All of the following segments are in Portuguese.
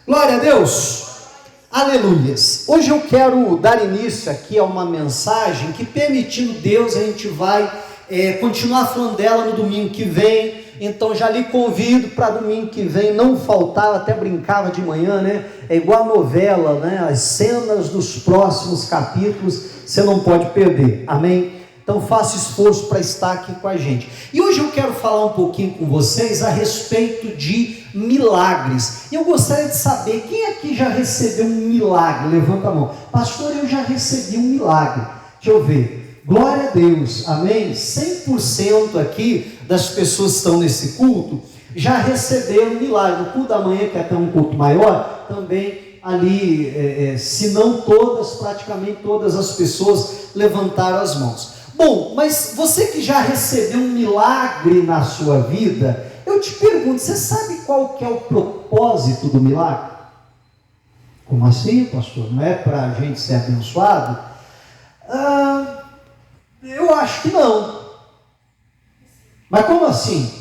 Glória a Deus, aleluias. Hoje eu quero dar início aqui a uma mensagem que, permitindo Deus, a gente vai continuar falando dela no domingo que vem. Então já lhe convido para domingo que vem não faltar. Eu até brincava de manhã, né? É igual a novela, né? As cenas dos próximos capítulos você não pode perder, amém? Então faça esforço para estar aqui com a gente. E hoje eu quero falar um pouquinho com vocês a respeito de milagres. E eu gostaria de saber, quem aqui já recebeu um milagre? Levanta a mão. Pastor, eu já recebi um milagre. Deixa eu ver. Glória a Deus, amém? 100% aqui das pessoas que estão nesse culto já receberam um milagre. No culto da manhã, que é até um culto maior, também ali, se não todas, praticamente todas as pessoas levantaram as mãos. Bom, mas você que já recebeu um milagre na sua vida, eu te pergunto, você sabe qual que é o propósito do milagre? Como assim, pastor? Não é para a gente ser abençoado? Eu acho que não. Mas como assim?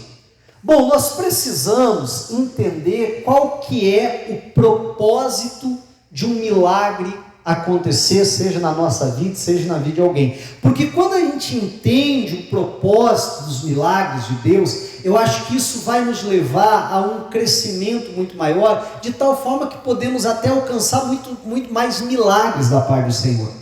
Bom, nós precisamos entender qual que é o propósito de um milagre acontecer, seja na nossa vida, seja na vida de alguém. Porque quando a gente entende o propósito dos milagres de Deus, eu acho que isso vai nos levar a um crescimento muito maior, de tal forma que podemos até alcançar muito mais milagres da parte do Senhor.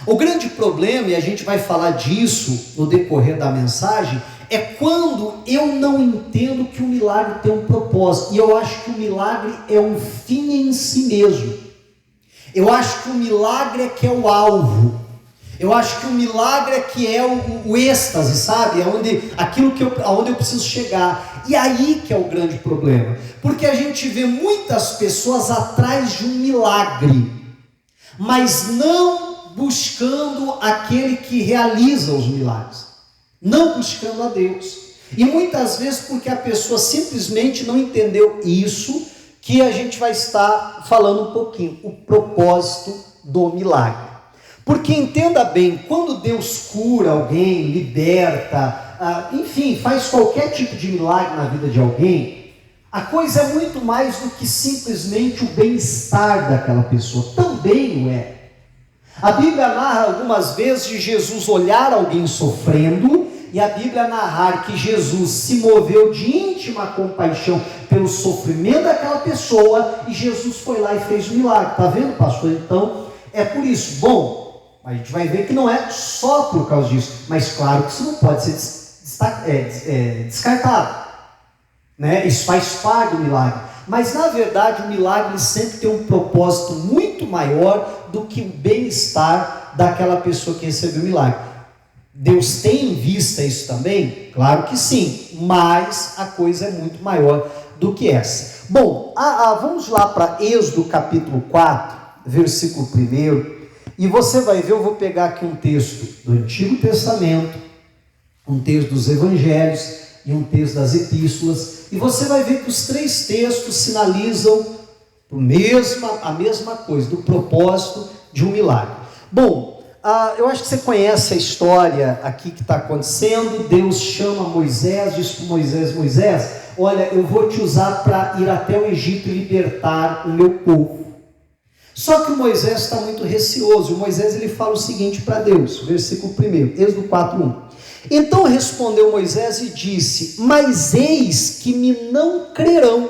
O grande problema, e a gente vai falar disso no decorrer da mensagem, é quando eu não entendo que o milagre tem um propósito, e eu acho que o milagre é um fim em si mesmo. Eu acho que o milagre é que é o alvo. Eu acho que o milagre é que é o êxtase, sabe? Aonde eu preciso chegar. E aí que é o grande problema. Porque a gente vê muitas pessoas atrás de um milagre, mas não buscando aquele que realiza os milagres. Não buscando a Deus. E muitas vezes porque a pessoa simplesmente não entendeu isso, que a gente vai estar falando um pouquinho, o propósito do milagre. Porque entenda bem, quando Deus cura alguém, liberta, enfim, faz qualquer tipo de milagre na vida de alguém, a coisa é muito mais do que simplesmente o bem-estar daquela pessoa, também o é. A Bíblia narra algumas vezes de Jesus olhar alguém sofrendo, e a Bíblia narrar que Jesus se moveu de íntima compaixão pelo sofrimento daquela pessoa, e Jesus foi lá e fez um milagre. Está vendo, pastor? Então, é por isso. Bom, a gente vai ver que não é só por causa disso, mas claro que isso não pode ser descartado, né? Isso faz parte do milagre. Mas, na verdade, o milagre sempre tem um propósito muito maior do que o bem-estar daquela pessoa que recebeu o milagre. Deus tem em vista isso também? Claro que sim, mas a coisa é muito maior do que essa. Bom, vamos lá para Êxodo capítulo 4, versículo 1, e você vai ver, eu vou pegar aqui um texto do Antigo Testamento, um texto dos Evangelhos e um texto das Epístolas, e você vai ver que os três textos sinalizam a mesma coisa, do propósito de um milagre. Bom, eu acho que você conhece a história aqui que está acontecendo. Deus chama Moisés, diz para Moisés, olha, eu vou te usar para ir até o Egito e libertar o meu povo. Só que o Moisés está muito receoso. O Moisés ele fala o seguinte para Deus, versículo 1, Êxodo 4:1. Então respondeu Moisés e disse, mas eis que me não crerão,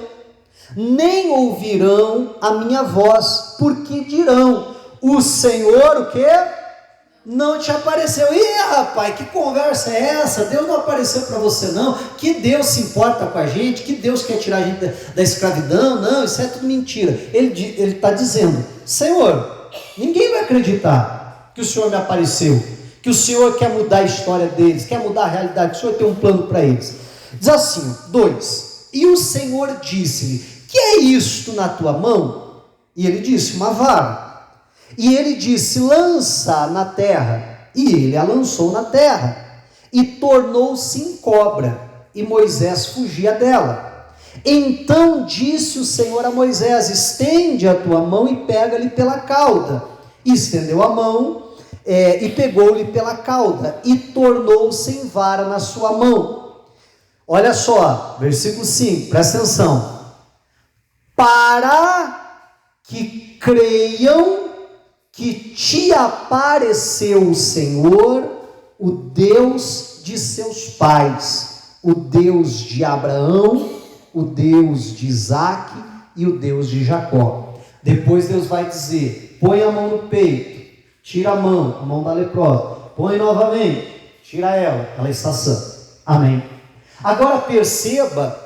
nem ouvirão a minha voz, porque dirão, o Senhor o quê? Não te apareceu. Ih, rapaz, que conversa é essa? Deus não apareceu para você não? Que Deus se importa com a gente? Que Deus quer tirar a gente da escravidão? Não, isso é tudo mentira. Ele está dizendo, Senhor, ninguém vai acreditar que o Senhor me apareceu, que o Senhor quer mudar a história deles, quer mudar a realidade, que o Senhor tem um plano para eles. Diz assim, 2, e o Senhor disse-lhe, que é isto na tua mão? E ele disse, uma vara. E ele disse, lança na terra. E ele a lançou na terra, e tornou-se em cobra, e Moisés fugia dela. Então disse o Senhor a Moisés, estende a tua mão e pega-lhe pela cauda. E estendeu a mão, e pegou-lhe pela cauda, e tornou-se em vara na sua mão. Olha só, versículo 5, presta atenção. Para que creiam que te apareceu o Senhor, o Deus de seus pais, o Deus de Abraão, o Deus de Isaque e o Deus de Jacó. Depois Deus vai dizer: põe a mão no peito, tira a mão da leprosa, põe novamente, tira ela está sã. Amém. Agora perceba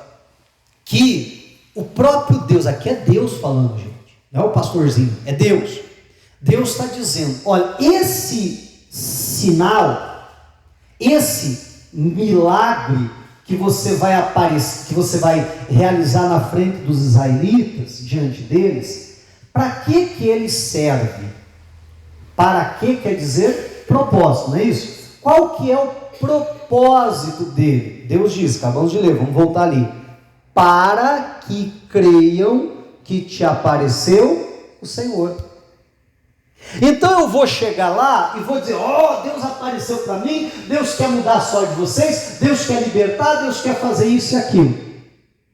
que o próprio Deus, aqui é Deus falando, gente, não é o pastorzinho, é Deus. Deus está dizendo: olha, esse sinal, esse milagre que você vai aparecer, que você vai realizar na frente dos israelitas, diante deles, para que ele serve? Para que quer dizer propósito, não é isso? Qual que é o propósito dele? Deus diz, acabamos de ler, vamos voltar ali: para que creiam que te apareceu o Senhor. Então eu vou chegar lá e vou dizer: Deus apareceu para mim, Deus quer mudar a sorte de vocês, Deus quer libertar, Deus quer fazer isso e aquilo.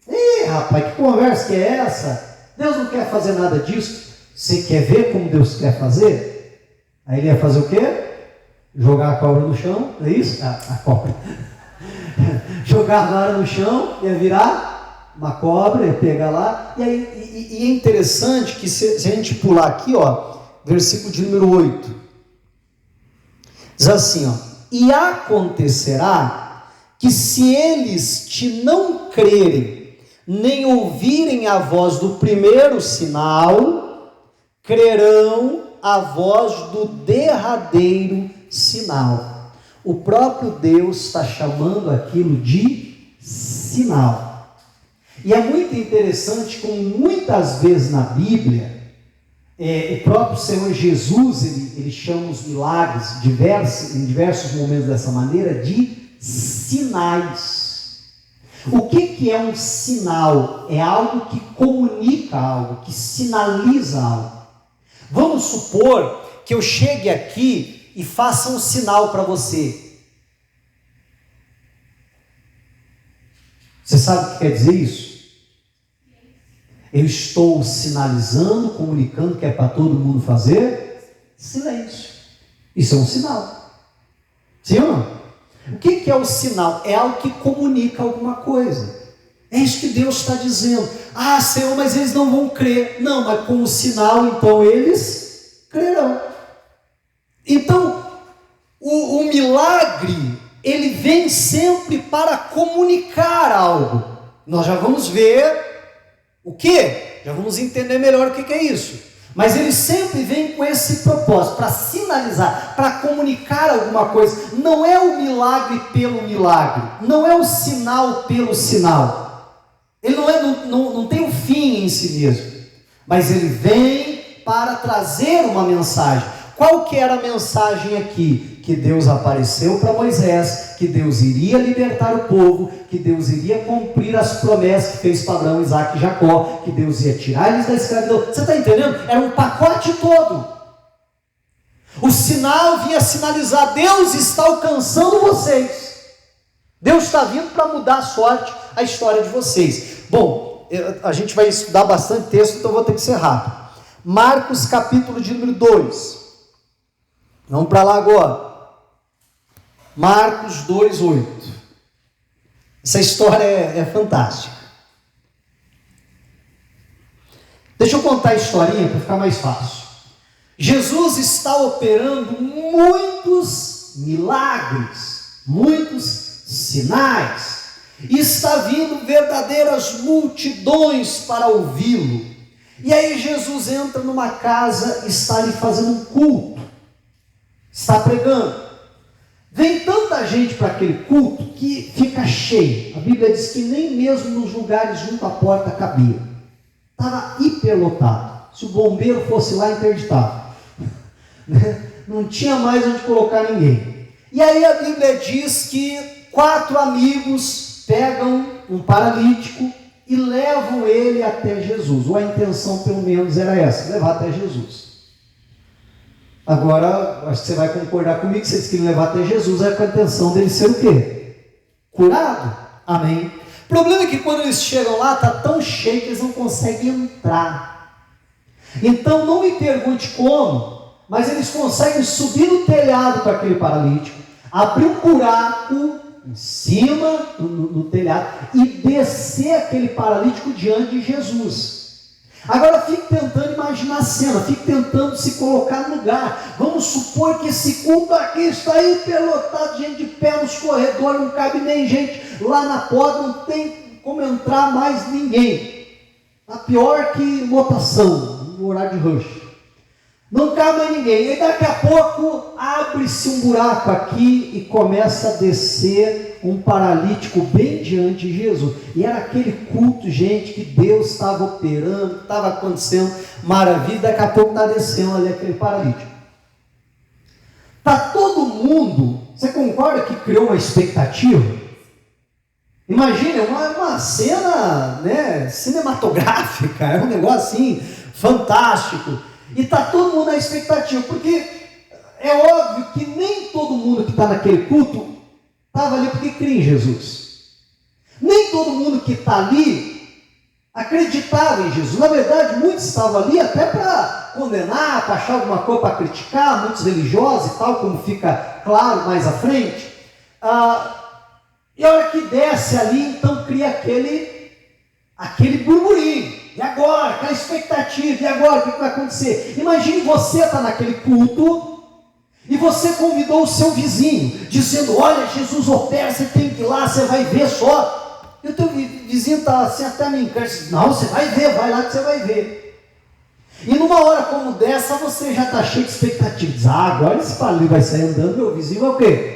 Ih, rapaz, que conversa que é essa? Deus não quer fazer nada disso. Você quer ver como Deus quer fazer? Aí ele ia fazer o quê? Jogar a cobra no chão, não é isso? A cobra. Jogar a vara no chão, ia virar uma cobra, ia pegar lá. E é interessante que se a gente pular aqui, versículo de número 8, diz assim, e acontecerá que se eles te não crerem, nem ouvirem a voz do primeiro sinal, crerão a voz do derradeiro sinal. O próprio Deus está chamando aquilo de sinal. E é muito interessante como muitas vezes na Bíblia, o próprio Senhor Jesus, ele chama os milagres em diversos momentos dessa maneira de sinais. O que é um sinal? É algo que comunica algo, que sinaliza algo. Vamos supor que eu chegue aqui e faça um sinal para você. Você sabe o que quer dizer isso? Eu estou sinalizando, comunicando que é para todo mundo fazer silêncio. Isso é um sinal. Sim ou não? O que é o sinal? É algo que comunica alguma coisa. É isso que Deus está dizendo. Ah, Senhor, mas eles não vão crer. Não, mas com o sinal, então eles crerão. Então, o milagre, ele vem sempre para comunicar algo. Nós já vamos ver o que? Já vamos entender melhor o que é isso. Mas ele sempre vem com esse propósito, para sinalizar, para comunicar alguma coisa. Não é o milagre pelo milagre, não é o sinal pelo sinal. Ele não tem um fim em si mesmo, mas ele vem para trazer uma mensagem. Qual que era a mensagem aqui? Que Deus apareceu para Moisés, que Deus iria libertar o povo, que Deus iria cumprir as promessas que fez para Abraão, Isaque e Jacó, que Deus ia tirar eles da escravidão. Você está entendendo? Era um pacote todo. O sinal vinha sinalizar: Deus está alcançando vocês. Deus está vindo para mudar a sorte, a história de vocês. Bom, a gente vai estudar bastante texto, então vou ter que ser rápido. Marcos capítulo de número 2. Vamos para lá agora. Marcos 2:8. Essa história é fantástica. Deixa eu contar a historinha para ficar mais fácil. Jesus está operando muitos milagres, muitos sinais, e está vindo verdadeiras multidões para ouvi-lo. E aí Jesus entra numa casa, está ali fazendo um culto, está pregando. Vem tanta gente para aquele culto que fica cheio. A Bíblia diz que nem mesmo nos lugares junto à porta cabia. Estava hiperlotado. Se o bombeiro fosse lá, interditava. Não tinha mais onde colocar ninguém. E aí a Bíblia diz que 4 amigos pegam um paralítico e levam ele até Jesus. Ou a intenção pelo menos era essa, levar até Jesus. Agora, acho que você vai concordar comigo, que vocês queriam levar até Jesus, é com a intenção dele ser o quê? Curado. Amém. O problema é que quando eles chegam lá, está tão cheio que eles não conseguem entrar. Então não me pergunte como, mas eles conseguem subir no telhado com aquele paralítico, abrir um buraco em cima no telhado e descer aquele paralítico diante de Jesus. Agora fique tentando imaginar a cena, fique tentando se colocar no lugar. Vamos supor que esse culto aqui está hiperlotado, gente de pé nos corredores, não cabe nem gente lá na porta, não tem como entrar mais ninguém. Está pior que lotação, no horário de rush. Não cabe mais ninguém. E daqui a pouco abre-se um buraco aqui e começa a descer um paralítico bem diante de Jesus. E era aquele culto, gente, que Deus estava operando, estava acontecendo maravilha. Daqui a pouco está descendo ali aquele paralítico. Está todo mundo, você concorda que criou uma expectativa? Imagina, uma cena, né, cinematográfica, é um negócio assim, fantástico. E está todo mundo na expectativa, porque é óbvio que nem todo mundo que está naquele culto estava ali porque crê em Jesus. Nem todo mundo que está ali acreditava em Jesus. Na verdade, muitos estavam ali até para condenar, para achar alguma coisa para criticar, muitos religiosos e tal, como fica claro mais à frente. E a hora que desce ali, então cria aquele burburinho. E agora? Aquela expectativa. E agora? O que vai acontecer? Imagine você estar naquele culto e você convidou o seu vizinho, dizendo, olha, Jesus opera, você tem que ir lá, você vai ver só. E o teu vizinho está assim até me encaixa. Não, você vai ver, vai lá que você vai ver. E numa hora como dessa, você já está cheio de expectativa. Diz, agora esse palio vai sair andando, meu vizinho vai o quê?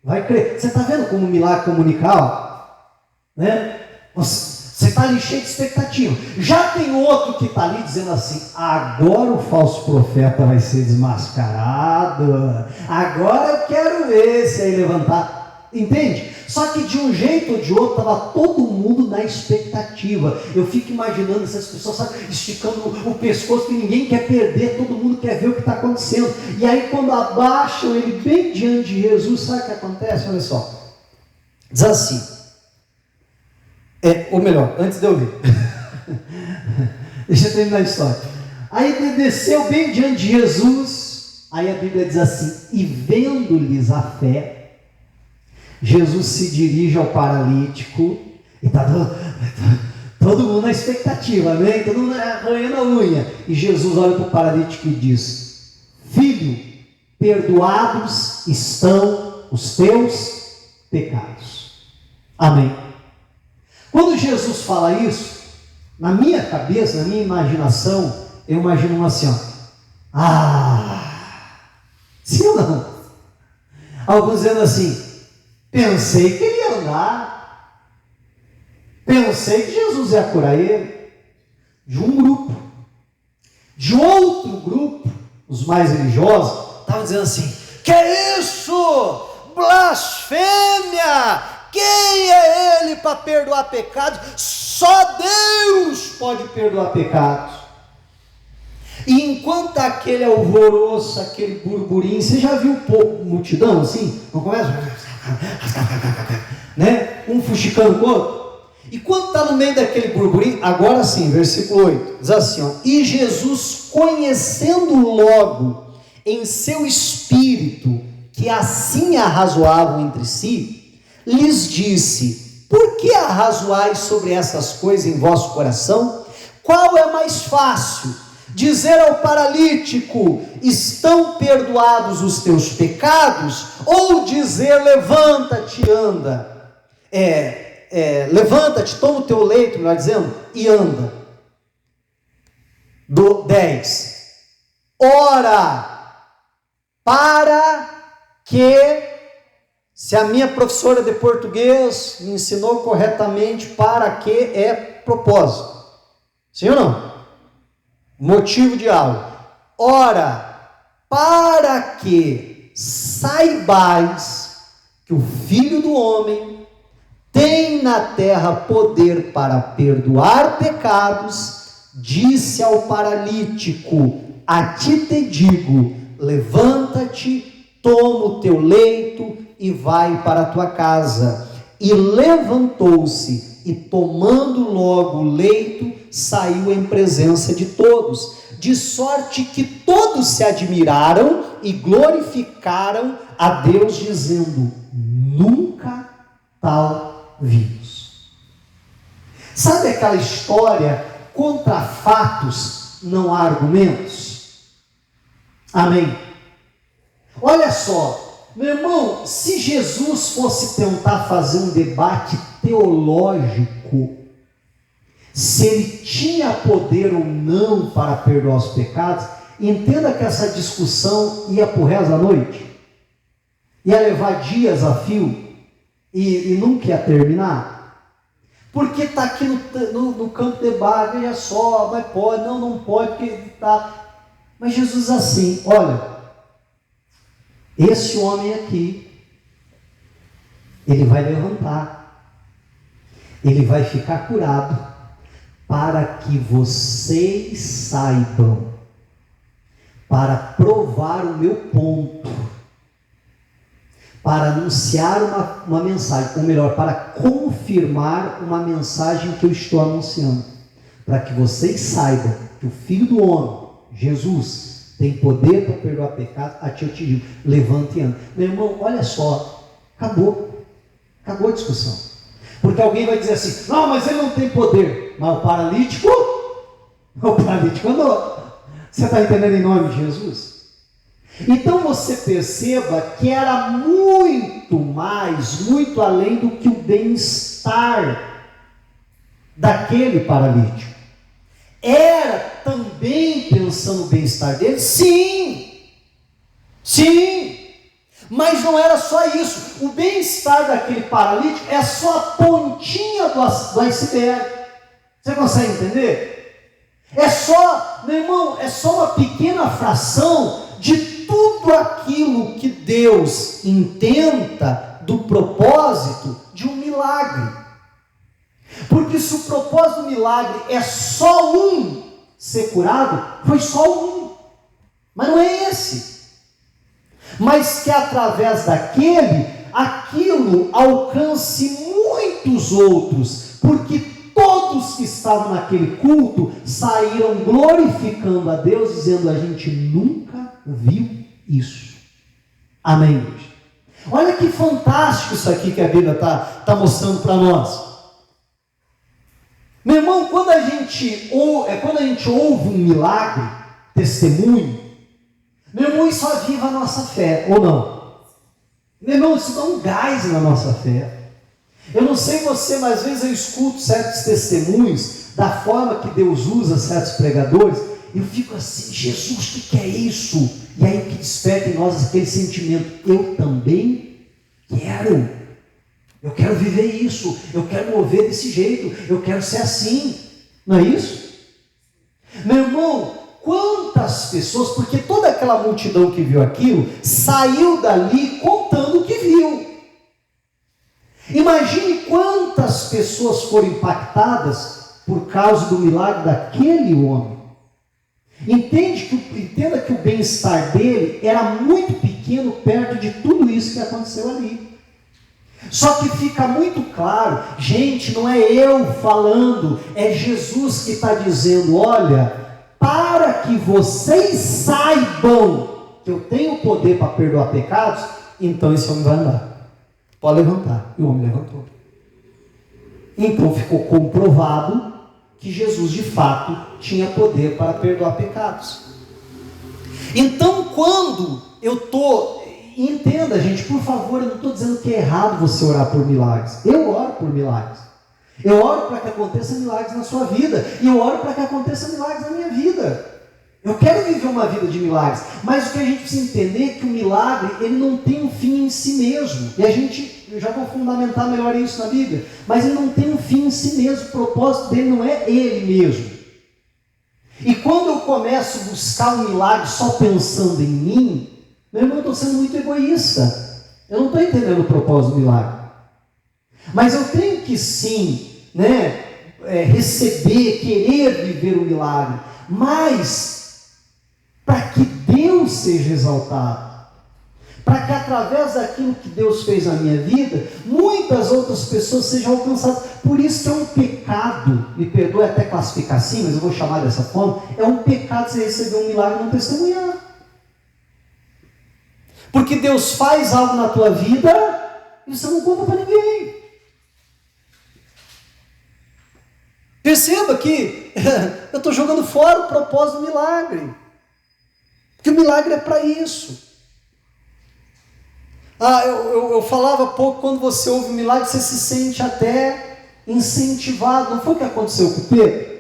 Vai crer. Você está vendo como o milagre comunical? Né? Você está ali cheio de expectativa. Já tem outro que está ali dizendo assim, agora o falso profeta vai ser desmascarado. Agora eu quero ver se aí levantar. Entende? Só que de um jeito ou de outro, estava todo mundo na expectativa. Eu fico imaginando essas pessoas, sabe, esticando o pescoço, que ninguém quer perder, todo mundo quer ver o que está acontecendo. E aí quando abaixam ele bem diante de Jesus, sabe o que acontece? Olha só. Diz assim, ou melhor, antes de eu ler. Deixa eu terminar a história. Aí ele desceu bem diante de Jesus, aí a Bíblia diz assim, e vendo-lhes a fé, Jesus se dirige ao paralítico, e está todo mundo na expectativa, né? Todo mundo arranhando a unha, e Jesus olha para o paralítico e diz, filho, perdoados estão os teus pecados. Amém. Quando Jesus fala isso, na minha cabeça, na minha imaginação, eu imagino assim, ó, sim ou não? Alguns dizendo assim, pensei que ele ia andar, pensei que Jesus ia curar ele. De um grupo, de outro grupo, os mais religiosos, estavam dizendo assim, que é isso? Blasfêmia! Quem é ele para perdoar pecados? Só Deus pode perdoar pecados. E enquanto aquele alvoroço, aquele burburinho, você já viu multidão assim? Não começa? Né? Um fuxicando com o outro. E quando está no meio daquele burburinho, agora sim, versículo 8, diz assim, ó, e Jesus, conhecendo logo em seu espírito que assim arrazoavam entre si, lhes disse, por que arrazoais sobre essas coisas em vosso coração? Qual é mais fácil? Dizer ao paralítico, estão perdoados os teus pecados? Ou dizer, levanta-te, anda. Levanta-te, toma o teu leito, melhor dizendo, e anda. 10. Ora, para que, se a minha professora de português me ensinou corretamente, para que é propósito. Sim ou não? Motivo de aula. Ora, para que saibais que o Filho do Homem tem na terra poder para perdoar pecados, disse ao paralítico, a ti te digo, levanta-te, toma o teu leito e vai para a tua casa. E levantou-se e tomando logo o leito, saiu em presença de todos, de sorte que todos se admiraram e glorificaram a Deus, dizendo: nunca tal vimos. Sabe aquela história, contra fatos não há argumentos? Amém? Olha só, meu irmão, se Jesus fosse tentar fazer um debate teológico, se ele tinha poder ou não para perdoar os pecados, entenda que essa discussão ia para o resto da noite, ia levar dias a fio e nunca ia terminar, porque está aqui no campo de debate, veja só, mas pode, não pode, porque está. Mas Jesus assim, olha, esse homem aqui, ele vai levantar, ele vai ficar curado, para que vocês saibam, para provar o meu ponto, para anunciar uma mensagem, ou melhor, para confirmar uma mensagem que eu estou anunciando, para que vocês saibam que o Filho do Homem, Jesus, tem poder para perdoar pecados. A ti eu te digo, levante e anda. Meu irmão, olha só, acabou a discussão. Porque alguém vai dizer assim: não, mas ele não tem poder. Mas o paralítico andou. Você está entendendo, em nome de Jesus? Então você perceba que era muito mais, muito além do que o bem-estar daquele paralítico. Era também pensando no bem-estar dele? Sim, mas não era só isso. O bem-estar daquele paralítico é só a pontinha do iceberg. Você consegue entender? É só, meu irmão, é só uma pequena fração de tudo aquilo que Deus intenta do propósito de um milagre. Porque se o propósito do milagre é só um ser curado, foi só um, mas não é esse. Mas que através daquele, aquilo alcance muitos outros, porque todos que estavam naquele culto saíram glorificando a Deus, dizendo: a gente nunca viu isso. Amém, igreja? Olha que fantástico isso aqui que a Bíblia está mostrando para nós. Meu irmão, quando a gente ouve um milagre, testemunho, meu irmão, isso aviva a nossa fé, ou não? Meu irmão, isso dá um gás na nossa fé. Eu não sei você, mas às vezes eu escuto certos testemunhos da forma que Deus usa certos pregadores, e eu fico assim: Jesus, o que é isso? E aí que desperta em nós aquele sentimento: eu também quero. Eu quero viver isso, eu quero mover desse jeito, eu quero ser assim. Não é isso? Meu irmão, quantas pessoas, porque toda aquela multidão que viu aquilo, saiu dali contando o que viu. Imagine quantas pessoas foram impactadas por causa do milagre daquele homem. Entenda que o bem-estar dele era muito pequeno perto de tudo isso que aconteceu ali. Só que fica muito claro, gente, não é eu falando, é Jesus que está dizendo: olha, para que vocês saibam que eu tenho poder para perdoar pecados, então esse homem vai andar. Pode levantar. E o homem levantou. Então ficou comprovado que Jesus de fato tinha poder para perdoar pecados. Então quando eu estou... Entenda, gente, por favor, eu não estou dizendo que é errado você orar por milagres. Eu oro por milagres. Eu oro para que aconteça milagres na sua vida. E eu oro para que aconteça milagres na minha vida. Eu quero viver uma vida de milagres. Mas o que a gente precisa entender é que o milagre, ele não tem um fim em si mesmo. E eu já vou fundamentar melhor isso na Bíblia. Mas ele não tem um fim em si mesmo. O propósito dele não é ele mesmo. E quando eu começo a buscar um milagre só pensando em mim, meu irmão, eu estou sendo muito egoísta. Eu não estou entendendo o propósito do milagre. Mas eu tenho que sim, receber, querer viver o milagre. Mas para que Deus seja exaltado. para que através daquilo que Deus fez na minha vida, muitas outras pessoas sejam alcançadas. Por isso que é um pecado, me perdoe até classificar assim, mas eu vou chamar dessa forma, é um pecado você receber um milagre e não testemunhar. Porque Deus faz algo na tua vida e você não conta para ninguém. Perceba que eu estou jogando fora o propósito do milagre. Porque o milagre é para isso. Eu falava há pouco, quando você ouve um milagre, você se sente até incentivado. Não foi o que aconteceu com Pedro?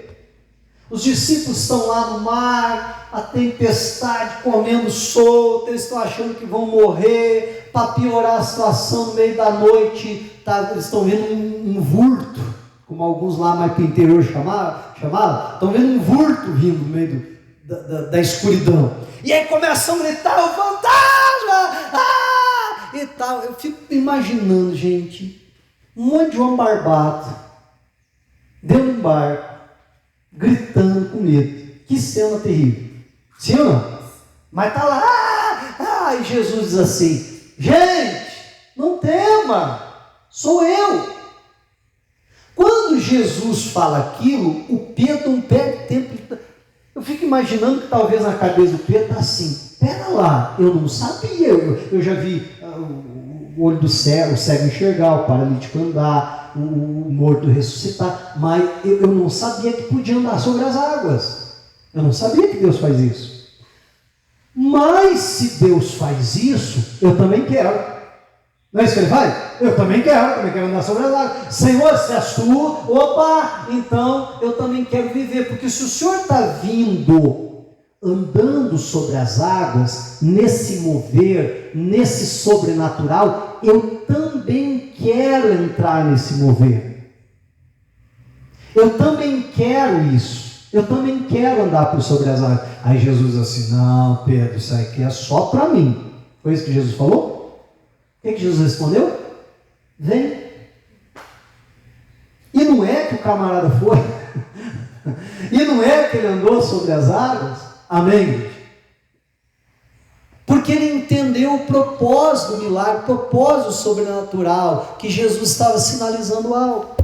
Os discípulos estão lá no mar, a tempestade comendo solto, eles estão achando que vão morrer. Para piorar a situação, no meio da noite, eles estão vendo um vulto, como alguns lá mais para o interior chamavam, estão vendo um vulto vindo no meio da escuridão. E aí começam a gritar, o fantasma! E tal. Eu fico imaginando, gente, um monte de homem barbado, dentro de um barco, gritando com medo. Que cena terrível. Sim ou não? Mas tá lá, e Jesus diz assim, gente, não tema, sou eu. Quando Jesus fala aquilo, o Pedro não perde tempo. Eu fico imaginando que talvez na cabeça do Pedro está assim, pera lá, eu não sabia, eu já vi o olho do cego, o cego enxergar, o paralítico andar, o morto ressuscitar, mas eu não sabia que podia andar sobre as águas. Eu não sabia que Deus faz isso. Mas se Deus faz isso, eu também quero. Não é isso que ele faz? Eu também quero andar sobre as águas. Senhor, se és tu, opa, então eu também quero viver, porque se o Senhor está vindo, andando sobre as águas, nesse mover, nesse sobrenatural, eu também quero entrar nesse mover. Eu também quero isso. Eu também quero andar por sobre as águas. Aí Jesus assim, não, Pedro, isso aqui é só para mim. Foi isso que Jesus falou? O que Jesus respondeu? Vem. E não é que o camarada foi. E não é que ele andou sobre as águas. Amém? Porque ele entendeu o propósito do milagre, o propósito sobrenatural, que Jesus estava sinalizando algo.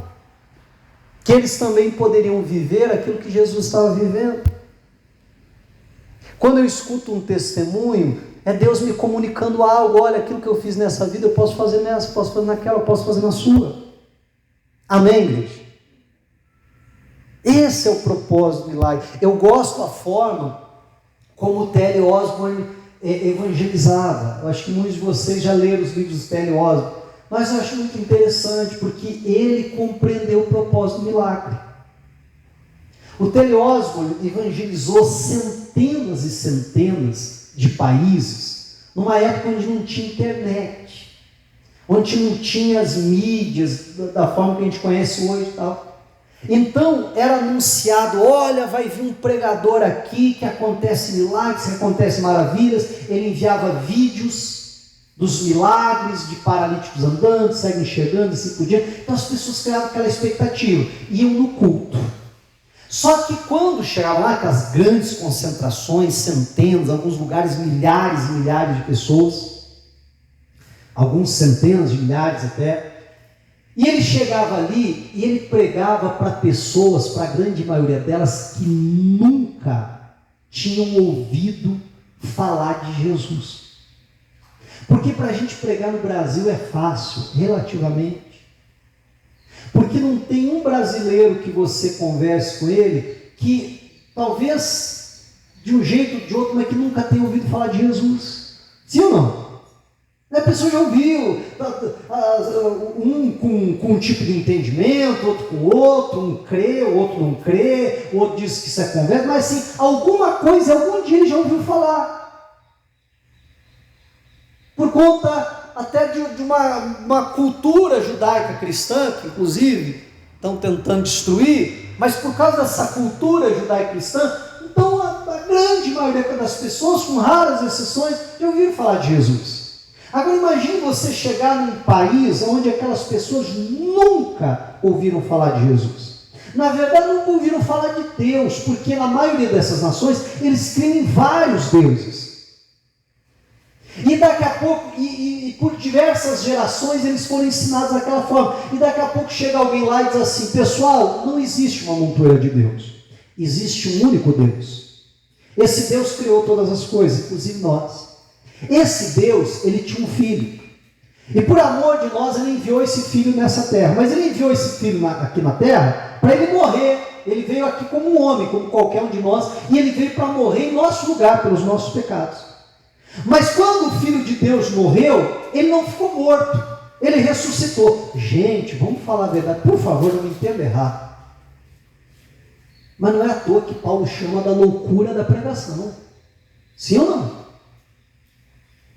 Que eles também poderiam viver aquilo que Jesus estava vivendo. Quando eu escuto um testemunho, é Deus me comunicando algo. Olha, aquilo que eu fiz nessa vida, eu posso fazer nessa, posso fazer naquela, eu posso fazer na sua. Amém, igreja? Esse é o propósito do milagre. Eu gosto da forma como o T.L. Osborne evangelizava. Eu acho que muitos de vocês já leram os livros do T.L. Osborne. Mas eu acho muito interessante, porque ele compreendeu o propósito do milagre. O T.L. Osborne evangelizou centenas e centenas de países, numa época onde não tinha internet, onde não tinha as mídias da forma que a gente conhece hoje e tal. Então era anunciado, olha, vai vir um pregador aqui, que acontece milagres, que acontece maravilhas. Ele enviava vídeos dos milagres, de paralíticos andando, cegos enxergando, assim por diante. Então as pessoas criavam aquela expectativa, iam no culto. Só que quando chegavam lá, aquelas grandes concentrações, centenas, alguns lugares milhares e milhares de pessoas, alguns centenas de milhares até, e ele chegava ali e ele pregava para pessoas, para a grande maioria delas, que nunca tinham ouvido falar de Jesus. Porque para a gente pregar no Brasil é fácil, relativamente. Porque não tem um brasileiro que você converse com ele, que talvez de um jeito ou de outro, mas que nunca tenha ouvido falar de Jesus. Sim ou não? A pessoa já ouviu, um com um tipo de entendimento, outro com outro, um crê, o outro não crê, o outro diz que isso é conversa, mas assim, alguma coisa, algum dia ele já ouviu falar. Por conta até de uma cultura judaica cristã, que inclusive estão tentando destruir, mas por causa dessa cultura judaica cristã, então a grande maioria das pessoas, com raras exceções, já ouviram falar de Jesus. Agora imagine você chegar num país onde aquelas pessoas nunca ouviram falar de Jesus. Na verdade, nunca ouviram falar de Deus, porque na maioria dessas nações, eles creem em vários deuses. E daqui a pouco, e por diversas gerações eles foram ensinados daquela forma, e daqui a pouco chega alguém lá e diz assim: pessoal, não existe uma montoeira de Deus, existe um único Deus. Esse Deus criou todas as coisas, inclusive nós. Esse Deus, ele tinha um filho, e por amor de nós ele enviou esse filho nessa terra, mas ele enviou esse filho aqui na terra para ele morrer. Ele veio aqui como um homem, como qualquer um de nós, e ele veio para morrer em nosso lugar, pelos nossos pecados. Mas quando o Filho de Deus morreu, ele não ficou morto, ele ressuscitou. Gente, vamos falar a verdade, por favor, não me entenda errado. Mas não é à toa que Paulo chama da loucura da pregação. Sim ou não?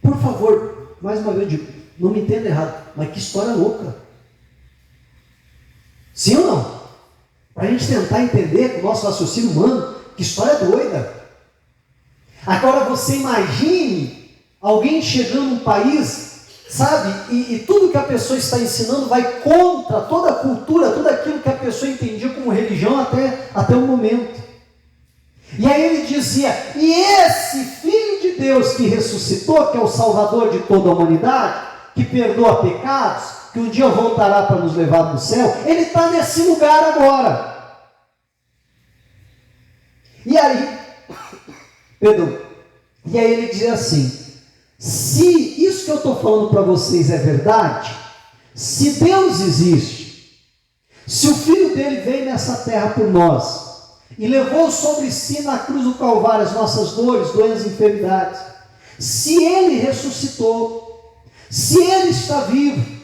Por favor, mais uma vez eu digo, não me entenda errado, mas que história louca. Sim ou não? Para a gente tentar entender com o nosso raciocínio humano, que história doida. Agora você imagine alguém chegando num país, sabe, e tudo que a pessoa está ensinando vai contra toda a cultura, tudo aquilo que a pessoa entendia como religião até o momento. E aí ele dizia: e esse Filho de Deus que ressuscitou, que é o Salvador de toda a humanidade, que perdoa pecados, que um dia voltará para nos levar para o céu, ele está nesse lugar agora. E aí ele diz assim: se isso que eu estou falando para vocês é verdade, se Deus existe, se o Filho dele veio nessa terra por nós, e levou sobre si na cruz do Calvário as nossas dores, doenças e enfermidades, se ele ressuscitou, se ele está vivo,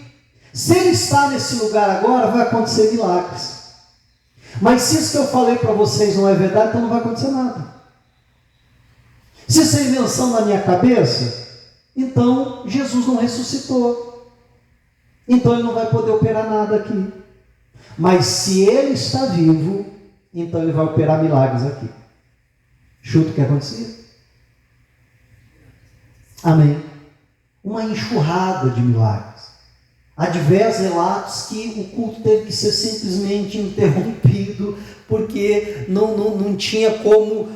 se ele está nesse lugar agora, vai acontecer milagres. Mas se isso que eu falei para vocês não é verdade, então não vai acontecer nada. Se isso é invenção da minha cabeça, então Jesus não ressuscitou, então ele não vai poder operar nada aqui. Mas se ele está vivo, então ele vai operar milagres aqui. Chuta o que acontecia? Amém. Uma enxurrada de milagres. Há diversos relatos que o culto teve que ser simplesmente interrompido, porque não tinha como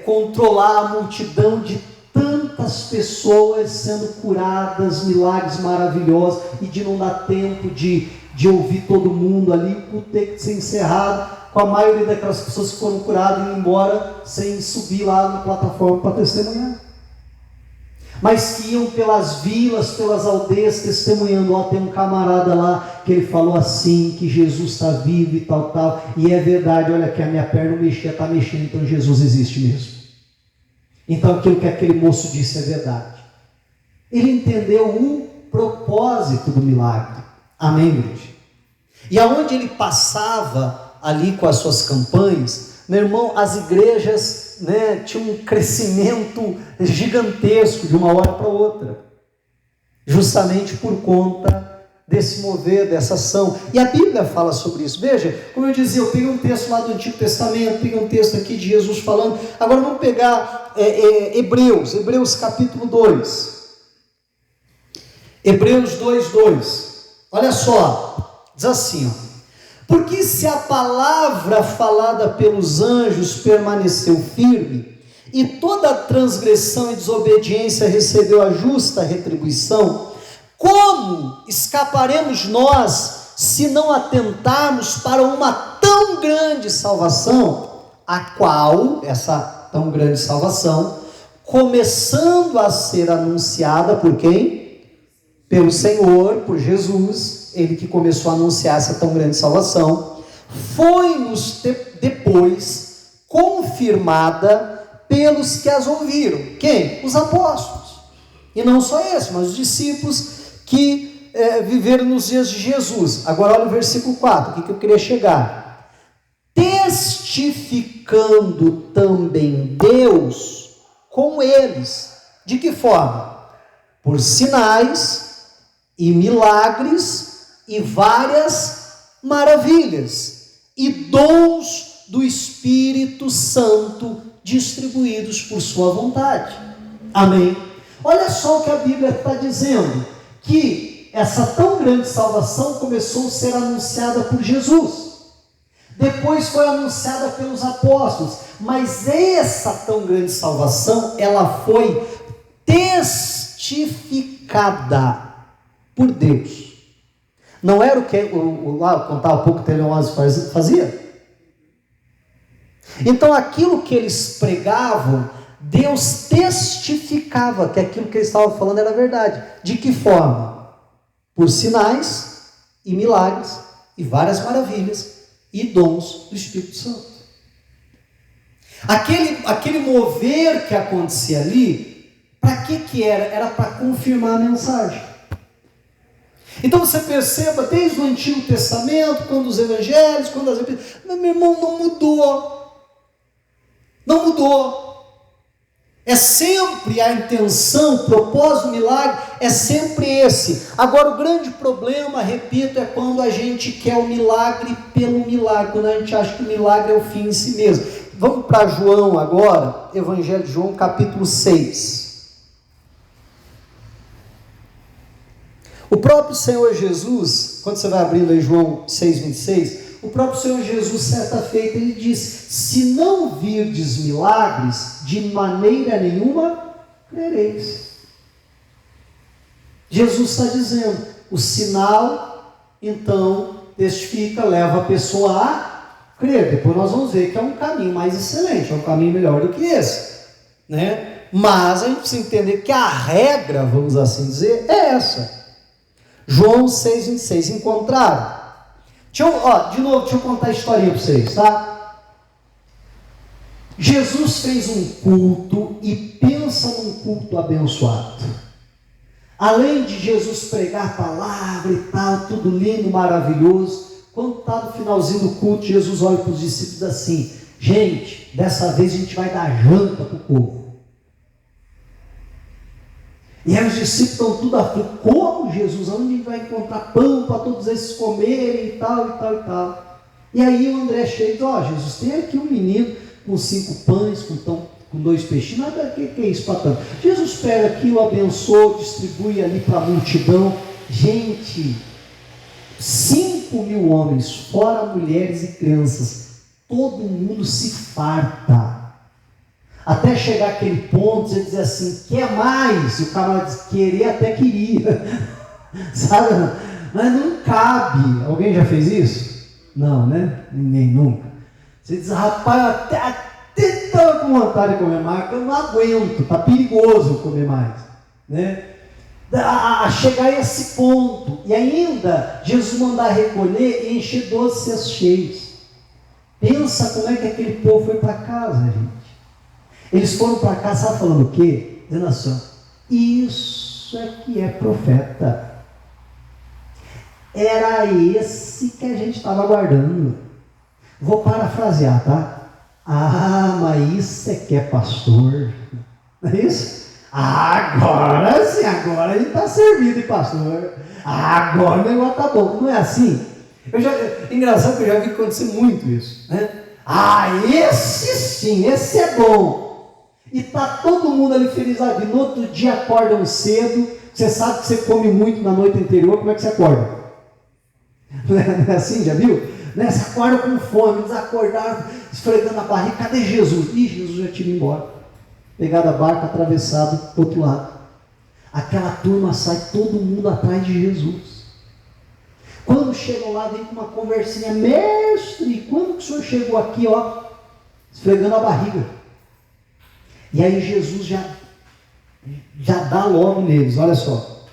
controlar a multidão de tantas pessoas sendo curadas, milagres maravilhosos, e de não dar tempo de ouvir todo mundo ali. O culto teve que ser encerrado, com a maioria daquelas pessoas que foram curadas indo embora sem subir lá na plataforma para testemunhar. Mas que iam pelas vilas, pelas aldeias testemunhando: ó, tem um camarada lá que ele falou assim, que Jesus está vivo e tal, e é verdade, olha que a minha perna mexia, está mexendo, então Jesus existe mesmo. Então aquilo que aquele moço disse é verdade. Ele entendeu o propósito do milagre. Amém, igreja? E aonde ele passava ali com as suas campanhas, meu irmão, as igrejas, tinham um crescimento gigantesco de uma hora para outra, justamente por conta desse mover, dessa ação. E a Bíblia fala sobre isso. Veja, como eu dizia, eu peguei um texto lá do Antigo Testamento, peguei um texto aqui de Jesus falando. Agora vamos pegar Hebreus capítulo 2. Hebreus 2:2. Olha só, diz assim, ó: porque se a palavra falada pelos anjos permaneceu firme, e toda transgressão e desobediência recebeu a justa retribuição, como escaparemos nós se não atentarmos para uma tão grande salvação, a qual, essa tão grande salvação, começando a ser anunciada por quem? Pelo Senhor, por Jesus, ele que começou a anunciar essa tão grande salvação, foi-nos depois confirmada pelos que as ouviram. Quem? Os apóstolos. E não só esses, mas os discípulos que viveram nos dias de Jesus. Agora olha o versículo 4, o que eu queria chegar. Testificando também Deus com eles. De que forma? Por sinais e milagres e várias maravilhas e dons do Espírito Santo distribuídos por sua vontade. Amém? Olha só o que a Bíblia está dizendo, que essa tão grande salvação começou a ser anunciada por Jesus, depois foi anunciada pelos apóstolos, mas essa tão grande salvação, ela foi testificada testificada por Deus. Não era o que lá contar um pouco o Teleonze fazia? Então aquilo que eles pregavam, Deus testificava que aquilo que eles estavam falando era verdade. De que forma? Por sinais e milagres e várias maravilhas e dons do Espírito Santo. Aquele mover que acontecia ali, para que era? Era para confirmar a mensagem. Então você perceba, desde o Antigo Testamento, quando os evangelhos, quando as epístolas, mas meu irmão, não mudou. Não mudou. É sempre a intenção, o propósito do milagre é sempre esse. Agora o grande problema, repito, é quando a gente quer o milagre pelo milagre, quando a gente acha que o milagre é o fim em si mesmo. Vamos para João agora, Evangelho de João, capítulo 6. O próprio Senhor Jesus, quando você vai abrindo aí João 6,26, o próprio Senhor Jesus, certa feita, ele disse: se não virdes milagres, de maneira nenhuma crereis. Jesus está dizendo, o sinal, então, testifica, leva a pessoa a crer. Depois nós vamos ver que é um caminho mais excelente, é um caminho melhor do que esse, né? Mas a gente precisa entender que a regra, vamos assim dizer, é essa. João 6,26, encontraram? De novo, deixa eu contar a historinha para vocês, tá? Jesus fez um culto, e pensa num culto abençoado. Além de Jesus pregar a palavra e tal, tudo lindo, maravilhoso, quando está no finalzinho do culto, Jesus olha para os discípulos assim: gente, dessa vez a gente vai dar janta para o povo. E aí os discípulos estão tudo aflitos. Como, Jesus? Onde a gente vai encontrar pão para todos esses comerem e tal, e tal, e tal? E aí o André chega e diz: Jesus, tem aqui um menino com 5 pães, com 2 peixinhos. Nada, que é isso para tanto? Jesus pega aquilo, abençoa, distribui ali para a multidão. Gente, 5.000 homens, fora mulheres e crianças, todo mundo se farta. Até chegar aquele ponto, você dizer assim: quer mais? E o cara diz: querer até queria. Sabe? Mas não cabe. Alguém já fez isso? Não, né? Ninguém, nunca. Você diz: rapaz, até estava com vontade de comer mais, eu não aguento, está perigoso comer mais, né? A chegar a esse ponto, e ainda Jesus mandar recolher e encher 12 cestos cheios. Pensa como é que aquele povo foi para casa, gente. Eles foram para casa, sabe falando o quê? Dizendo assim: isso é que é profeta. Era esse que a gente estava aguardando. Vou parafrasear, tá? Ah, mas isso é que é pastor. Não é isso? Agora sim, agora ele está servido de pastor. Agora o negócio está bom. Não é assim? Engraçado que eu já vi acontecer muito isso, né? Esse sim, esse é bom. E está todo mundo ali feliz ali. No outro dia acordam cedo. Você sabe que você come muito na noite anterior. Como é que você acorda? Não é assim, já viu? Né? Você acorda com fome. Eles acordaram esfregando a barriga. Cadê Jesus? Ih, Jesus já tinha ido embora. Pegado a barca, atravessado para o outro lado. Aquela turma sai, todo mundo atrás de Jesus. Quando chegam lá, vem com uma conversinha: mestre, quando que o senhor chegou aqui, ó, esfregando a barriga? E aí Jesus já dá logo neles, olha só.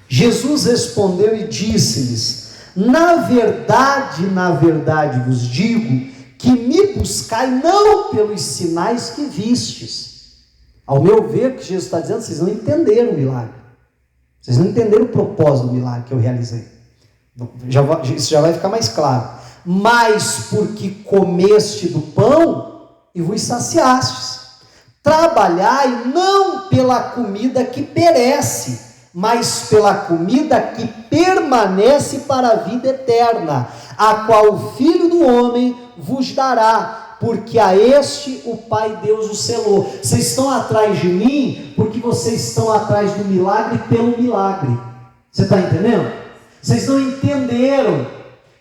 Jesus respondeu e disse-lhes: na verdade vos digo, que me buscai não pelos sinais que vistes. Ao meu ver, o que Jesus está dizendo, vocês não entenderam o milagre. Vocês não entenderam o propósito do milagre que eu realizei. Isso já vai ficar mais claro. Mas porque comeste do pão e vos saciastes. Trabalhai não pela comida que perece, mas pela comida que permanece para a vida eterna, a qual o Filho do Homem vos dará, porque a este o Pai Deus o selou. Vocês estão atrás de mim, porque vocês estão atrás do milagre pelo milagre. Você está entendendo? Vocês não entenderam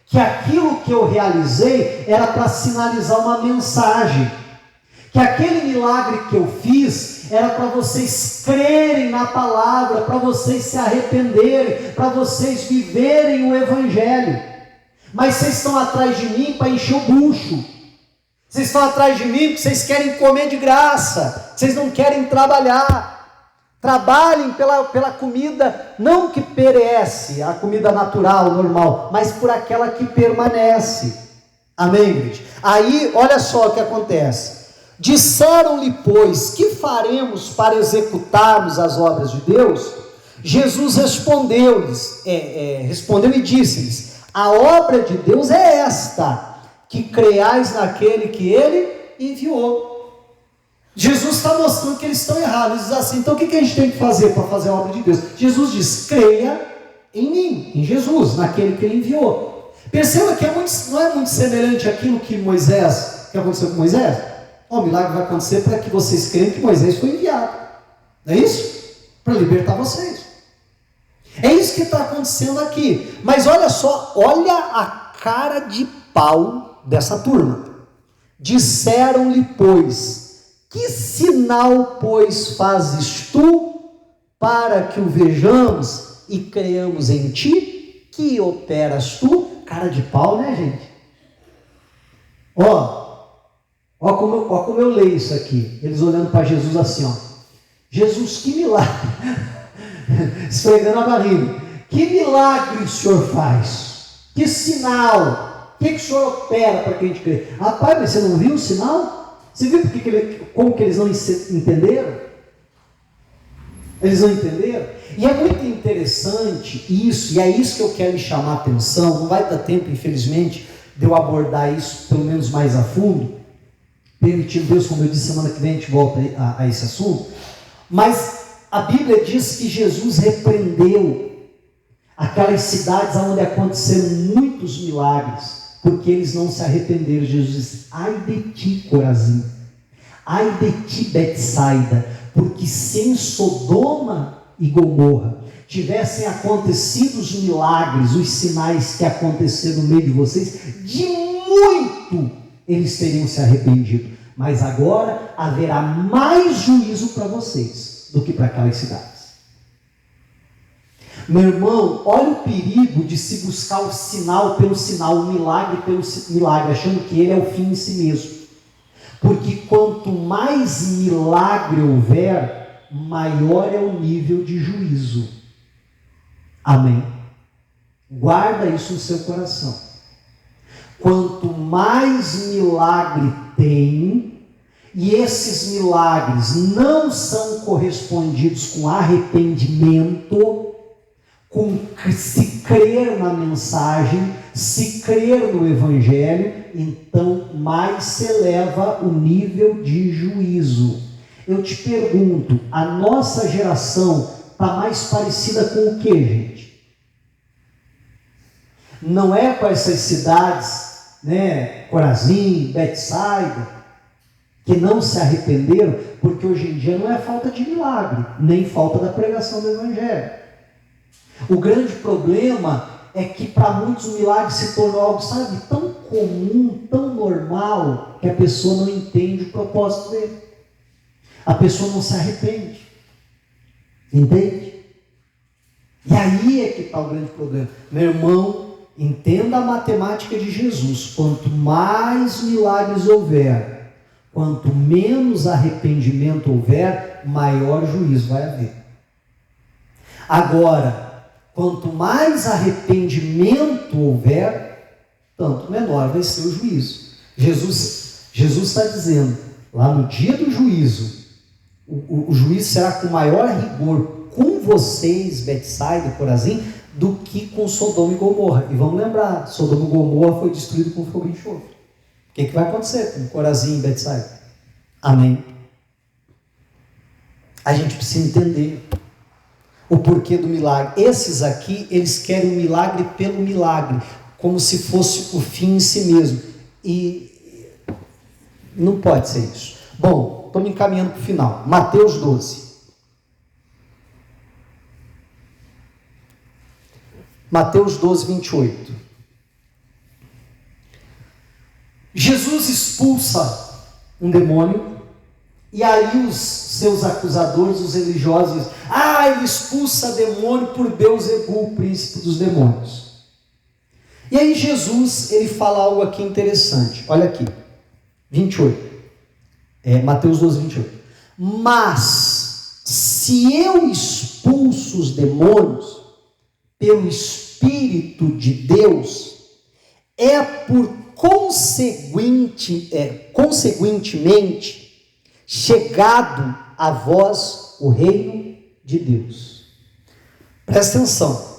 que aquilo que eu realizei era para sinalizar uma mensagem. Que aquele milagre que eu fiz era para vocês crerem na palavra, para vocês se arrependerem, para vocês viverem o Evangelho. Mas vocês estão atrás de mim para encher o bucho. Vocês estão atrás de mim porque vocês querem comer de graça. Vocês não querem trabalhar. Trabalhem pela comida, não que perece, a comida natural, normal, mas por aquela que permanece. Amém, igreja? Aí, olha só o que acontece. Disseram-lhe, pois, que faremos para executarmos as obras de Deus? Jesus respondeu-lhes, respondeu e disse-lhes: a obra de Deus é esta, que creiais naquele que Ele enviou. Jesus está mostrando que eles estão errados. Ele diz assim: então o que a gente tem que fazer para fazer a obra de Deus? Jesus diz: creia em mim, em Jesus, naquele que Ele enviou. Perceba que não é muito semelhante àquilo que aconteceu com Moisés. O milagre vai acontecer para que vocês creiam que Moisés foi enviado. Não é isso? Para libertar vocês. É isso que está acontecendo aqui. Mas olha só, olha a cara de pau dessa turma. Disseram-lhe, pois: que sinal, pois, fazes tu para que o vejamos e creiamos em ti? Que operas tu? Cara de pau, né, gente? Ó como eu leio isso aqui. Eles olhando para Jesus assim, ó. Jesus, que milagre. Esfregando a barriga. Que milagre o Senhor faz? Que sinal? O que o Senhor opera para que a gente crê? Rapaz, mas você não viu o sinal? Você viu como que eles não entenderam? Eles não entenderam? E é muito interessante isso, e é isso que eu quero chamar a atenção. Não vai dar tempo, infelizmente, de eu abordar isso, pelo menos mais a fundo. Permitindo Deus, como eu disse, semana que vem a gente volta a esse assunto. Mas a Bíblia diz que Jesus repreendeu aquelas cidades onde aconteceram muitos milagres, porque eles não se arrependeram. Jesus disse: ai de ti, Corazim, ai de ti, Betsaida, porque se em Sodoma e Gomorra tivessem acontecido os milagres, os sinais que aconteceram no meio de vocês, de muito eles teriam se arrependido. Mas agora haverá mais juízo para vocês do que para aquelas cidades. Meu irmão, olha o perigo de se buscar o sinal pelo sinal, o milagre pelo milagre, achando que ele é o fim em si mesmo. Porque quanto mais milagre houver, maior é o nível de juízo. Amém? Guarda isso no seu coração. Quanto mais milagre tem, e esses milagres não são correspondidos com arrependimento, com se crer na mensagem, se crer no Evangelho, então mais se eleva o nível de juízo. Eu te pergunto, a nossa geração está mais parecida com o que, gente? Não é com essas cidades, né, Corazim, Betsaida, que não se arrependeram, porque hoje em dia não é falta de milagre, nem falta da pregação do Evangelho. O grande problema é que para muitos o milagre se tornou algo, sabe, tão comum, tão normal, que a pessoa não entende o propósito dele. A pessoa não se arrepende. Entende? E aí é que está o grande problema. Meu irmão, entenda a matemática de Jesus. Quanto mais milagres houver, quanto menos arrependimento houver, maior juízo vai haver. Agora, quanto mais arrependimento houver, tanto menor vai ser o juízo. Jesus está dizendo, lá no dia do juízo, o juízo será com maior rigor com vocês, Betsaida e Corazim, do que com Sodoma e Gomorra. E vamos lembrar, Sodoma e Gomorra foi destruído com fogo e enxofre. O que vai acontecer com Corazim e Betsaida? Amém? A gente precisa entender o porquê do milagre. Esses aqui, eles querem o milagre pelo milagre, como se fosse o fim em si mesmo. E não pode ser isso. Bom, estou me encaminhando para o final. Mateus 12. Mateus 12, 28. Jesus expulsa um demônio E aí os seus acusadores, os religiosos, dizem: ele expulsa demônio por Beelzebul, o príncipe dos demônios. E aí Jesus, ele fala algo aqui interessante. Olha aqui, 28. Mateus 12, 28. Mas, se eu expulso os demônios pelo Espírito de Deus, é por conseguintemente chegado a vós o reino de Deus. Presta atenção,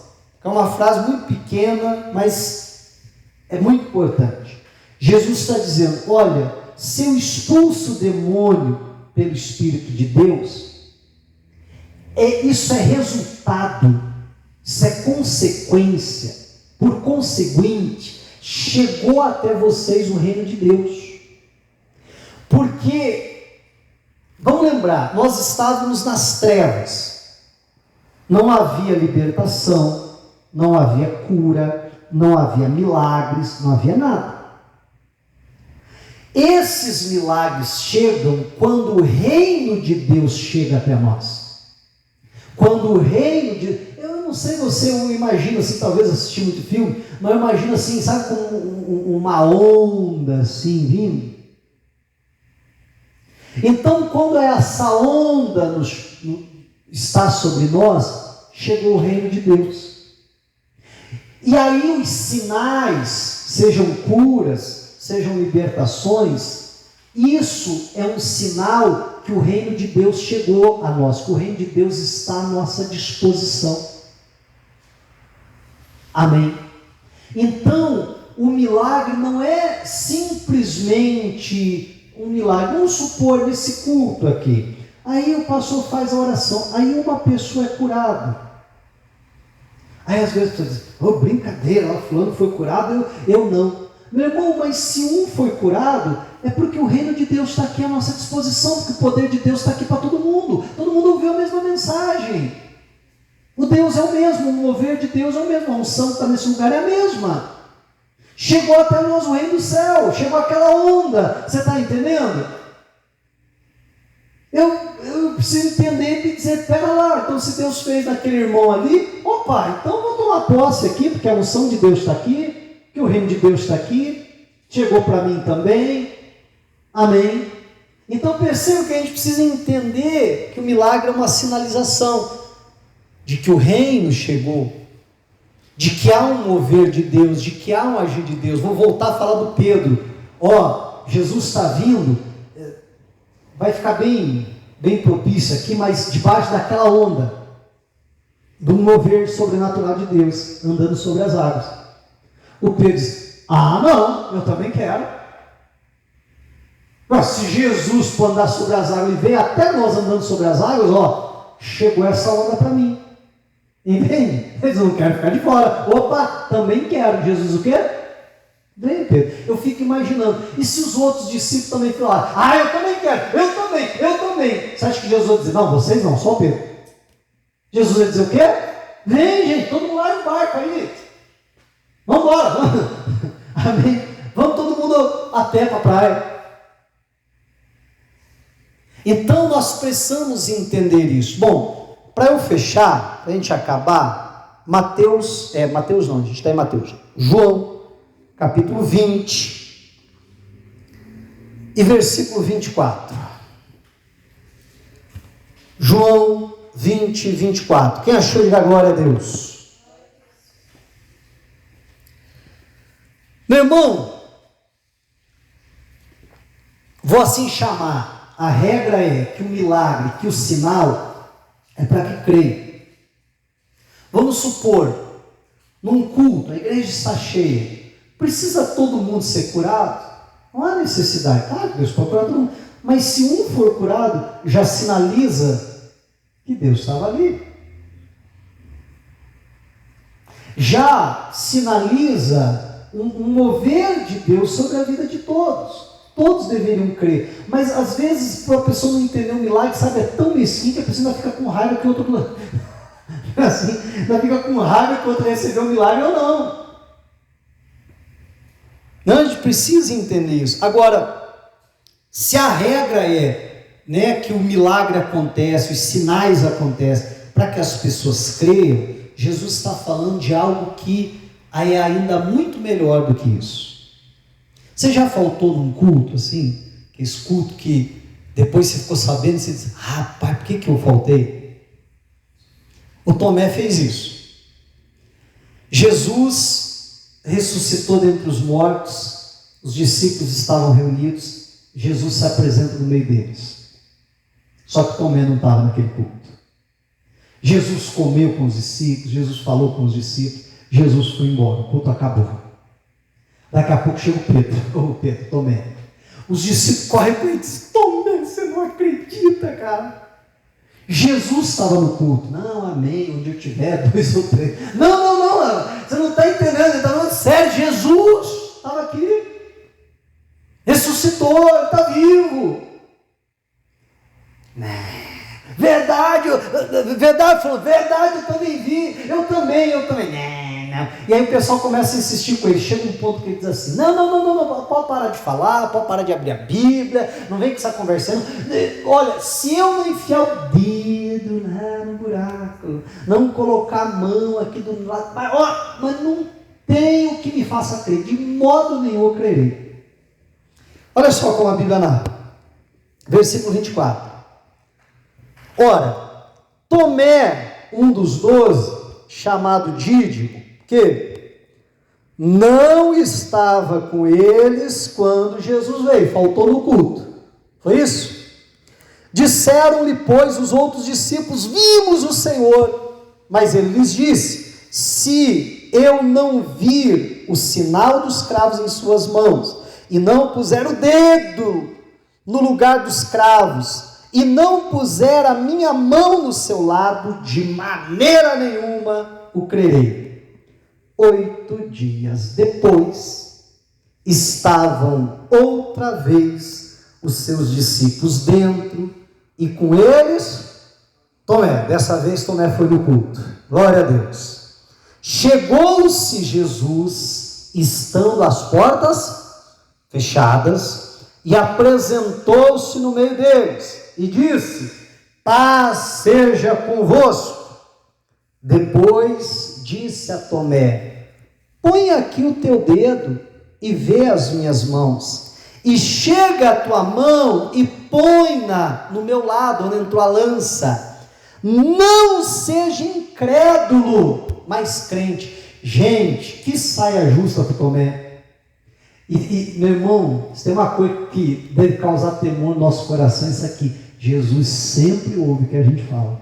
é uma frase muito pequena, mas é muito importante. Jesus está dizendo: olha, se eu expulso o demônio pelo Espírito de Deus, isso é resultado, isso é consequência. Por conseguinte, chegou até vocês o reino de Deus. Porque, vamos lembrar, nós estávamos nas trevas, não havia libertação, não havia cura, não havia milagres, não havia nada. Esses milagres chegam quando o reino de Deus chega até nós. Quando o reino de... Eu não sei você, eu imagino assim, talvez assisti muito filme, mas eu imagino assim, sabe, como uma onda assim vindo. Então, quando essa onda está sobre nós, chegou o reino de Deus. E aí os sinais, sejam curas, sejam libertações, isso é um sinal que o reino de Deus chegou a nós, que o reino de Deus está à nossa disposição. Amém? Então, o milagre não é simplesmente um milagre. Vamos supor, nesse culto aqui, aí o pastor faz a oração, aí uma pessoa é curada. Aí às vezes a pessoa diz: brincadeira, fulano foi curado, eu não. Meu irmão, mas se um foi curado, é porque o reino de Deus está aqui à nossa disposição, porque o poder de Deus está aqui para todo mundo ouviu a mesma mensagem. O Deus é o mesmo, o mover de Deus é o mesmo, a unção que está nesse lugar é a mesma. Chegou até nós o reino do céu, chegou aquela onda, você está entendendo? Eu preciso entender e dizer: pera lá, então se Deus fez naquele irmão ali, opa, então vou tomar posse aqui, porque a unção de Deus está aqui, que o reino de Deus está aqui, chegou para mim também, amém? Então perceba que a gente precisa entender que o milagre é uma sinalização de que o reino chegou, de que há um mover de Deus, de que há um agir de Deus. Vou voltar a falar do Pedro. Jesus está vindo, vai ficar bem propício aqui, mas debaixo daquela onda, do mover sobrenatural de Deus, andando sobre as águas. O Pedro diz: não, eu também quero. Mas se Jesus for andar sobre as águas e veio até nós andando sobre as águas, chegou essa onda para mim. Entende? Eles não querem ficar de fora. Opa, também quero. Jesus o quê? Vem, Pedro. Eu fico imaginando, e se os outros discípulos também falaram: eu também quero, eu também. Você acha que Jesus vai dizer: não, vocês não, só o Pedro? Jesus vai dizer o quê? Vem, gente, todo mundo lá no barco aí. Vamos embora. Amém? Vamos todo mundo a pé para a praia. Então nós precisamos entender isso. Bom, para eu fechar, para a gente acabar, Mateus não, a gente está em Mateus. João, capítulo 20 e versículo 24. João 20 e 24. Quem achou, diga glória a Deus. Meu irmão, vou assim chamar. A regra é que o milagre, que o sinal é para que creia. Vamos supor, num culto, a igreja está cheia. Precisa todo mundo ser curado? Não há necessidade. Claro que Deus pode curar todo mundo. Mas se um for curado, já sinaliza que Deus estava ali. Já sinaliza um mover de Deus sobre a vida de todos. Todos deveriam crer. Mas às vezes, para a pessoa não entender o milagre, sabe, é tão mesquinho que a pessoa ainda fica com raiva que o outro assim, ainda fica com raiva que o outro recebeu o milagre ou não. Não, a gente precisa entender isso. Agora, se a regra é né, que o milagre acontece, os sinais acontecem, para que as pessoas creiam, Jesus está falando de algo que é ainda muito melhor do que isso. Você já faltou num culto assim? Que esse culto que depois você ficou sabendo e você disse, rapaz, por que eu faltei? O Tomé fez isso. Jesus ressuscitou dentre os mortos, os discípulos estavam reunidos, Jesus se apresenta no meio deles. Só que Tomé não estava naquele culto. Jesus comeu com os discípulos, Jesus falou com os discípulos, Jesus foi embora, o culto acabou. Daqui a pouco chega o Pedro, Tomé. Os discípulos correm para ele e dizem, Tomé, você não acredita, cara. Jesus estava no culto. Não, amém, onde eu tiver 2 ou 3. Não, você não está entendendo, ele está falando sério, Jesus estava aqui. Ressuscitou, ele está vivo. Verdade, falou, verdade, eu também vi, eu também. Não. E aí o pessoal começa a insistir com ele, chega um ponto que ele diz assim, não, pode parar de falar, pode parar de abrir a Bíblia, não vem com essa conversando, olha, se eu não enfiar o dedo no buraco, não colocar a mão aqui do lado, mas não tem o que me faça crer, de modo nenhum eu crerei. Olha só como a Bíblia narra, versículo 24. Ora, Tomé, um dos 12, chamado Dídimo, que não estava com eles quando Jesus veio, faltou no culto, foi isso? Disseram-lhe, pois, os outros discípulos, vimos o Senhor, mas ele lhes disse, se eu não vir o sinal dos cravos em suas mãos, e não puser o dedo no lugar dos cravos, e não puser a minha mão no seu lado, de maneira nenhuma o crerei. 8 dias depois, estavam outra vez os seus discípulos dentro, e com eles, Tomé. Dessa vez Tomé foi no culto. Glória a Deus. Chegou-se Jesus, estando as portas fechadas, e apresentou-se no meio deles, e disse, paz seja convosco. Depois disse a Tomé, põe aqui o teu dedo e vê as minhas mãos, e chega a tua mão e põe-na no meu lado, onde entrou a lança. Não seja incrédulo, mas crente. Gente, que saia justa para Tomé. E meu irmão, se tem uma coisa que deve causar temor no nosso coração, isso aqui, Jesus sempre ouve o que a gente fala.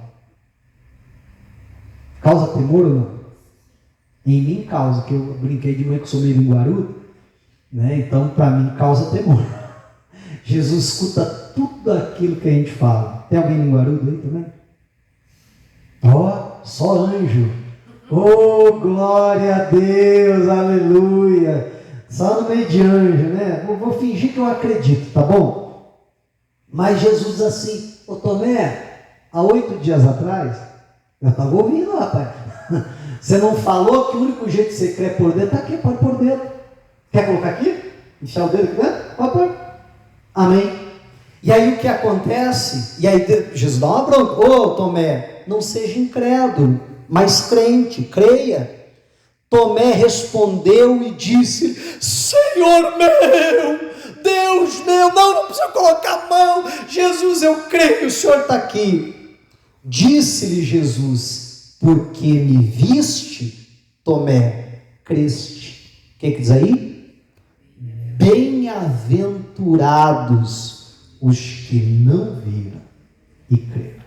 Causa temor ou não? Em mim causa, que eu brinquei de manhã que sou meio linguarudo, né? Então para mim causa temor. Jesus escuta tudo aquilo que a gente fala. Tem alguém linguarudo aí também? Só anjo. Glória a Deus, aleluia. Só no meio de anjo, né? Vou fingir que eu acredito, tá bom? Mas Jesus diz assim, Tomé, há 8 dias atrás, eu estava ouvindo, rapaz. Você não falou que o único jeito que você crê por dentro, está aqui, pode pôr dentro. Quer colocar aqui? Enfiar o dedo aqui dentro? Pode pôr. Amém. E aí o que acontece? E aí Jesus dá uma bronca. Tomé, não seja incrédulo, mas crente, creia. Tomé respondeu e disse, Senhor meu, Deus meu, não precisa colocar a mão, Jesus, eu creio, o Senhor está aqui. Disse-lhe Jesus, porque me viste, Tomé, creste. O que diz aí? Bem-aventurados os que não viram e creram.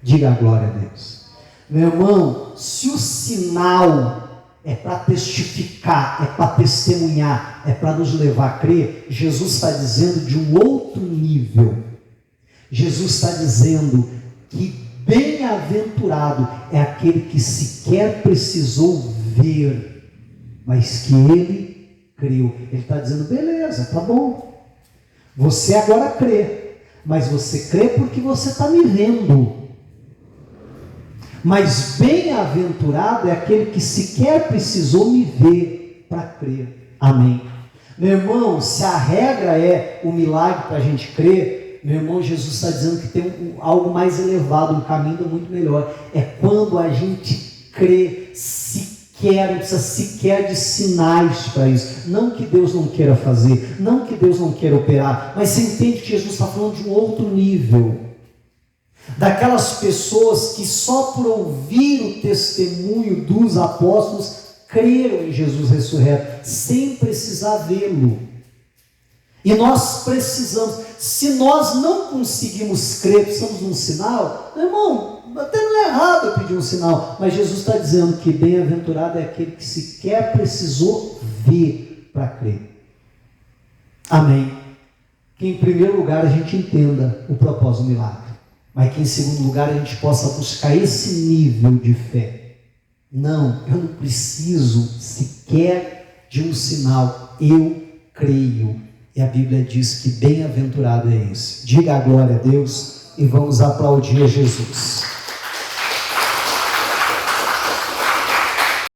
Diga a glória a Deus. Meu irmão, se o sinal é para testificar, é para testemunhar, é para nos levar a crer, Jesus está dizendo de um outro nível. Jesus está dizendo que bem-aventurado é aquele que sequer precisou ver, mas que ele creu. Ele está dizendo, beleza, tá bom. Você agora crê, mas você crê porque você está me vendo. Mas bem-aventurado é aquele que sequer precisou me ver para crer. Amém. Meu irmão, se a regra é o milagre para a gente crer, Meu irmão, Jesus está dizendo que tem algo mais elevado, um caminho muito melhor. É quando a gente crê sequer, não precisa sequer de sinais para isso. Não que Deus não queira fazer, não que Deus não queira operar, mas você entende que Jesus está falando de um outro nível. Daquelas pessoas que só por ouvir o testemunho dos apóstolos creram em Jesus ressurreto, sem precisar vê-lo. E nós precisamos, se nós não conseguimos crer, precisamos de um sinal, meu irmão, até não é errado eu pedir um sinal, mas Jesus está dizendo que bem-aventurado é aquele que sequer precisou ver para crer. Amém. Que em primeiro lugar a gente entenda o propósito do milagre, mas que em segundo lugar a gente possa buscar esse nível de fé. Não, eu não preciso sequer de um sinal, eu creio. E a Bíblia diz que bem-aventurado é esse. Diga a glória a Deus e vamos aplaudir a Jesus.